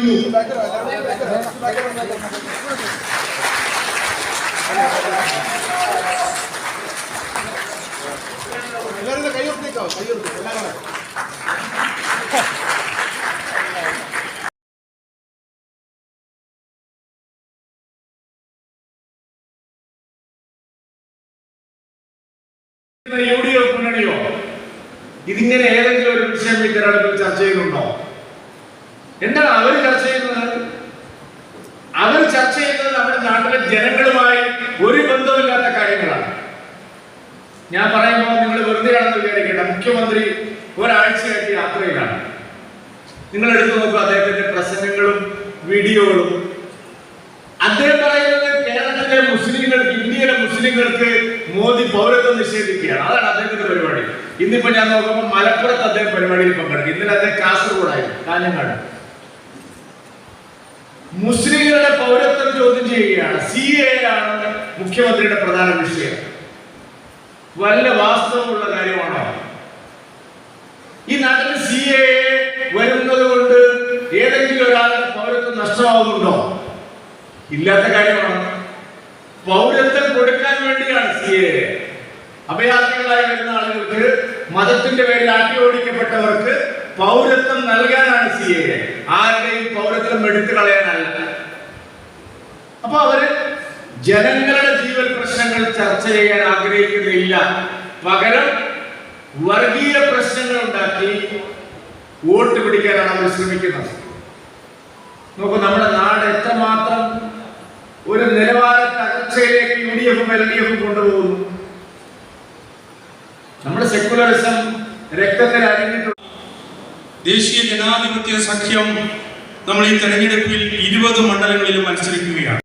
വിളിക്കുന്നു. എല്ലാവരും കൈയൊപ്പിക്കാവോ? കൈയൊപ്പിക്കും എല്ലാവരും. UDF മുന്നണിയോ ഇതിങ്ങനെ ഏതെങ്കിലും ഒരു വിഷയം ഈ തെരഞ്ഞെടുപ്പിൽ ചർച്ച ചെയ്യുന്നുണ്ടോ? എന്താണ് അവർ ചർച്ച ചെയ്യുന്നത്? അവർ ചർച്ച ചെയ്യുന്നത് നമ്മുടെ നാട്ടിലെ ജനങ്ങളുമായി ഒരു ബന്ധമില്ലാത്ത കാര്യങ്ങളാണ്. ഞാൻ പറയുമ്പോൾ നിങ്ങൾ വെറുതെ ആണെന്ന് വിചാരിക്കേണ്ട. മുഖ്യമന്ത്രി ഒരാഴ്ചയായിട്ട് യാത്രയിലാണ്. നിങ്ങൾ എടുത്തു നോക്കുക അദ്ദേഹത്തിന്റെ പ്രസംഗങ്ങളും വീഡിയോകളും. അദ്ദേഹം പറയുന്നത് കേരളത്തിലെ മുസ്ലിങ്ങൾക്ക്, ഇന്ത്യയിലെ മുസ്ലിങ്ങൾക്ക് മോദി പൗരത്വം നിഷേധിക്കുകയാണ്. അതാണ് അദ്ദേഹത്തിന്റെ പരിപാടി. ഇന്നിപ്പോ ഞാൻ നോക്കുമ്പോൾ മലപ്പുറത്ത് അദ്ദേഹം പരിപാടിയിൽ പങ്കെടുക്കും. ഇന്നലെ അദ്ദേഹം കാസർഗോഡായിരുന്നു, കാഞ്ഞങ്ങാട്. മുസ്ലിങ്ങളുടെ പൗരത്വം ചോദ്യം ചെയ്യുകയാണ്. CAA ആണ് മുഖ്യമന്ത്രിയുടെ പ്രധാന വിഷയം. വല്ല വാസ്തവമുള്ള കാര്യമാണോ? ഈ നാട്ടിൽ CAA വരുന്നത് കൊണ്ട് ഏതെങ്കിലും ഒരാളുടെ പൗരത്വം നഷ്ടമാകുന്നുണ്ടോ? ഇല്ലാത്ത കാര്യമാണ്. പൗരത്വം കൊടുക്കാൻ വേണ്ടിയാണ് CAA. അഭയാർത്ഥികളായി വരുന്ന ആളുകൾക്ക്, മതത്തിന്റെ പേരിൽ ആട്ടി ഓടിക്കപ്പെട്ടവർക്ക് പൗരത്വം നൽകാനാണ് CAA. ആരുടെയും പൗരത്വം എടുത്തു കളയാനല്ല. അപ്പൊ അവര് ജനങ്ങളുടെ ജീവൽ പ്രശ്നങ്ങൾ ചർച്ച ചെയ്യാൻ ആഗ്രഹിക്കുന്നില്ല. പകരം വർഗീയ പ്രശ്നങ്ങൾ ഉണ്ടാക്കി വോട്ട് പിടിക്കാനാണ് അവർ ശ്രമിക്കുന്നത്. നോക്കൂ, നമ്മുടെ നാട് എത്രമാത്രം ഒരു നിലവാര തകർച്ചയിലേക്ക് UDF-ഉം LDF-ഉം കൊണ്ടുപോകുന്നു. നമ്മുടെ സെക്യുലറിസം രക്തത്തിൽ അരിഞ്ഞിട്ടുണ്ട്. ദേശീയ ജനാധിപത്യ സഖ്യം നമ്മൾ ഈ തെരഞ്ഞെടുപ്പിൽ 20 മണ്ഡലങ്ങളിലും മത്സരിക്കുകയാണ്.